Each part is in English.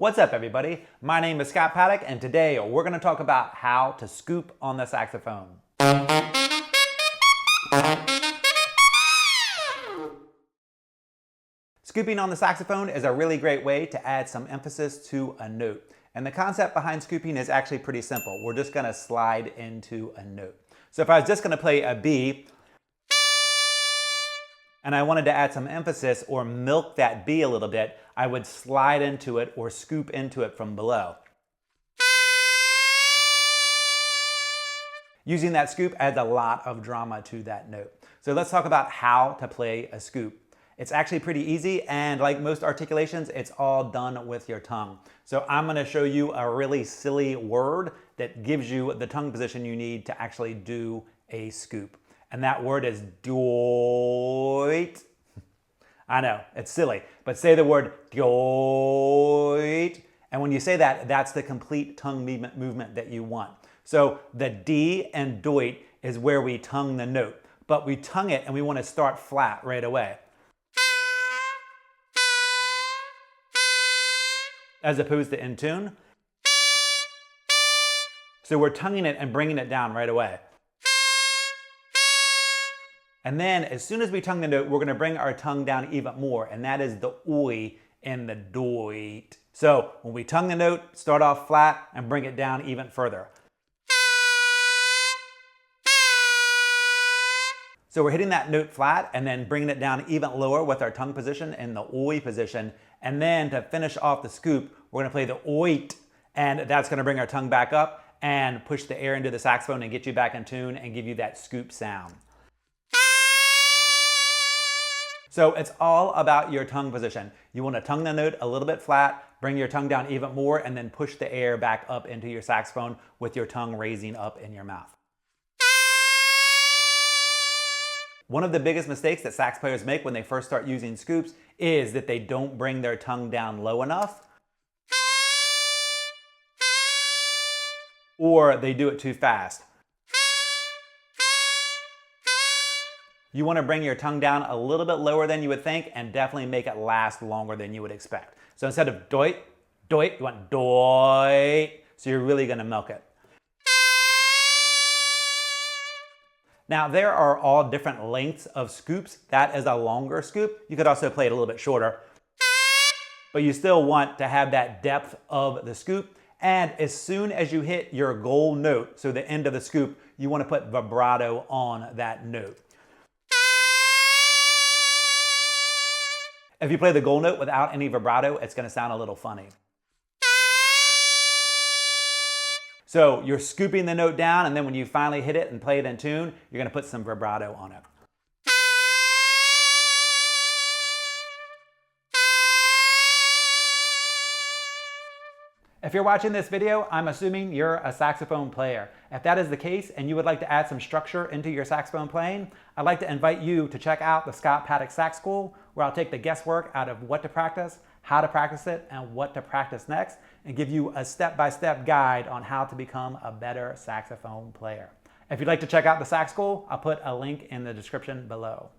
What's up, everybody? My name is Paddock, and today we're going to talk about how to scoop on the saxophone. Scooping on the saxophone is a really great way to add some emphasis to a note. And the concept behind scooping is actually pretty simple. We're just going to slide into a note. So if I was just going to play a B, and I wanted to add some emphasis or milk that B a little bit, I would slide into it or scoop into it from below. Using that scoop adds a lot of drama to that note. So let's talk about how to play a scoop. It's actually pretty easy, and like most articulations, it's all done with your tongue. So I'm going to show you a really silly word that gives you the tongue position you need to actually do a scoop. And that word is doit. I know, it's silly, but say the word doit. And when you say that, that's the complete tongue movement that you want. So the D and doit is where we tongue the note, but we tongue it and we want to start flat right away, as opposed to in tune. So we're tonguing it and bringing it down right away. And then as soon as we tongue the note, we're going to bring our tongue down even more, and that is the oi in the doit. So when we tongue the note, start off flat and bring it down even further. So we're hitting that note flat and then bringing it down even lower with our tongue position in the oi position. And then to finish off the scoop, we're going to play the oit, and that's going to bring our tongue back up and push the air into the saxophone and get you back in tune and give you that scoop sound. So it's all about your tongue position. You want to tongue the note a little bit flat, bring your tongue down even more, and then push the air back up into your saxophone with your tongue raising up in your mouth. One of the biggest mistakes that sax players make when they first start using scoops is that they don't bring their tongue down low enough, or they do it too fast. You want to bring your tongue down a little bit lower than you would think and definitely make it last longer than you would expect. So instead of doit, doit, you want doit. So you're really going to milk it. Now there are all different lengths of scoops. That is a longer scoop. You could also play it a little bit shorter, but you still want to have that depth of the scoop. And as soon as you hit your goal note, so the end of the scoop, you want to put vibrato on that note. If you play the goal note without any vibrato, it's going to sound a little funny. So you're scooping the note down, and then when you finally hit it and play it in tune, you're going to put some vibrato on it. If you're watching this video, I'm assuming you're a saxophone player. If that is the case and you would like to add some structure into your saxophone playing, I'd like to invite you to check out the Paddock Sax School, where I'll take the guesswork out of what to practice, how to practice it, and what to practice next, and give you a step-by-step guide on how to become a better saxophone player. If you'd like to check out the Sax School, I'll put a link in the description below.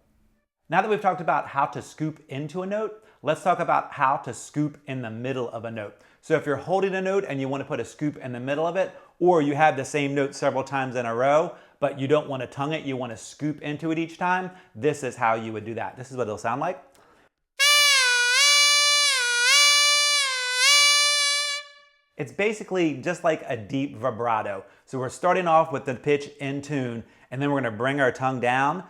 Now that we've talked about how to scoop into a note, let's talk about how to scoop in the middle of a note. So if you're holding a note and you want to put a scoop in the middle of it, or you have the same note several times in a row, but you don't want to tongue it, you want to scoop into it each time, this is how you would do that. This is what it'll sound like. It's basically just like a deep vibrato. So we're starting off with the pitch in tune, and then we're going to bring our tongue down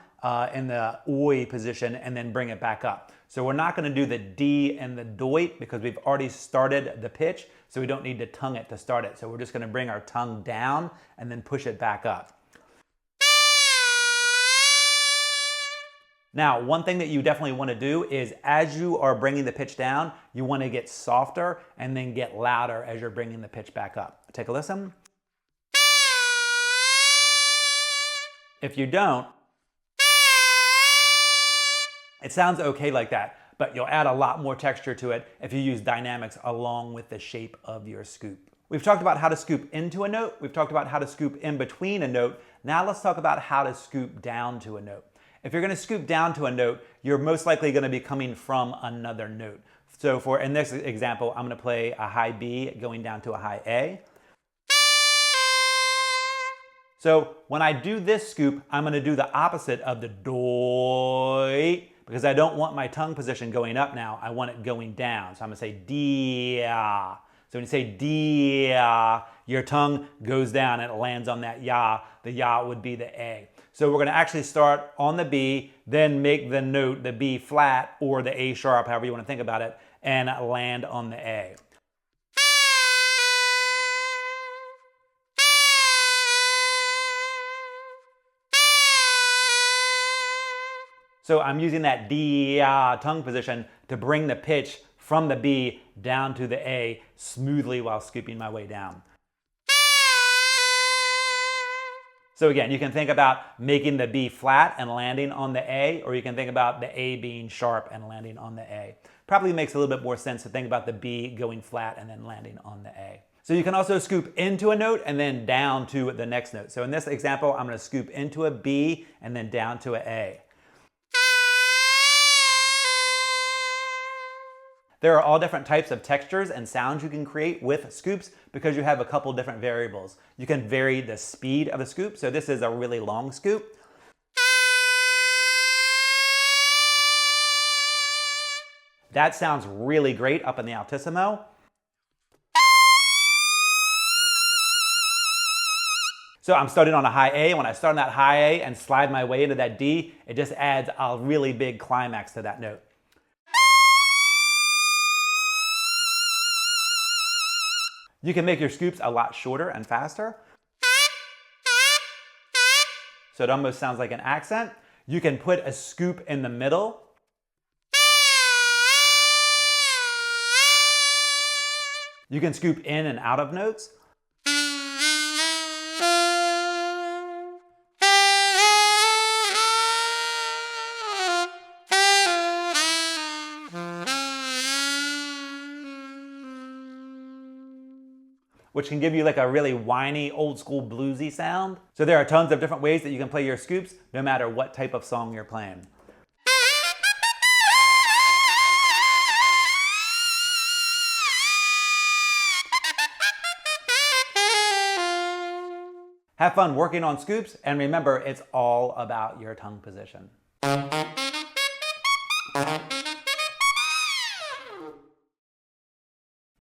in the oi position and then bring it back up. So we're not going to do the D and the doit because we've already started the pitch, so we don't need to tongue it to start it. So we're just going to bring our tongue down and then push it back up. Now, one thing that you definitely want to do is as you are bringing the pitch down, you want to get softer and then get louder as you're bringing the pitch back up. Take a listen. If you don't, it sounds okay like that, but you'll add a lot more texture to it if you use dynamics along with the shape of your scoop. We've talked about how to scoop into a note. We've talked about how to scoop in between a note. Now let's talk about how to scoop down to a note. If you're going to scoop down to a note, you're most likely going to be coming from another note. So in this example, I'm going to play a high B going down to a high A. So when I do this scoop, I'm going to do the opposite of the doi, because I don't want my tongue position going up now. I want it going down. So I'm going to say dia. So when you say dia, your tongue goes down and it lands on that ya. The ya would be the A. So we're going to actually start on the B, then make the note, the B flat or the A sharp, however you want to think about it, and land on the A. So I'm using that dia tongue position to bring the pitch from the B down to the A smoothly while scooping my way down. So again, you can think about making the B flat and landing on the A, or you can think about the A being sharp and landing on the A. Probably makes a little bit more sense to think about the B going flat and then landing on the A. So you can also scoop into a note and then down to the next note. So in this example, I'm going to scoop into a B and then down to an A. There are all different types of textures and sounds you can create with scoops because you have a couple different variables. You can vary the speed of the scoop. So this is a really long scoop. That sounds really great up in the altissimo. So I'm starting on a high A. When I start on that high A and slide my way into that D, it just adds a really big climax to that note. You can make your scoops a lot shorter and faster. So it almost sounds like an accent. You can put a scoop in the middle. You can scoop in and out of notes. Which can give you like a really whiny, old school bluesy sound. So there are tons of different ways that you can play your scoops, no matter what type of song you're playing. Have fun working on scoops, and remember, it's all about your tongue position.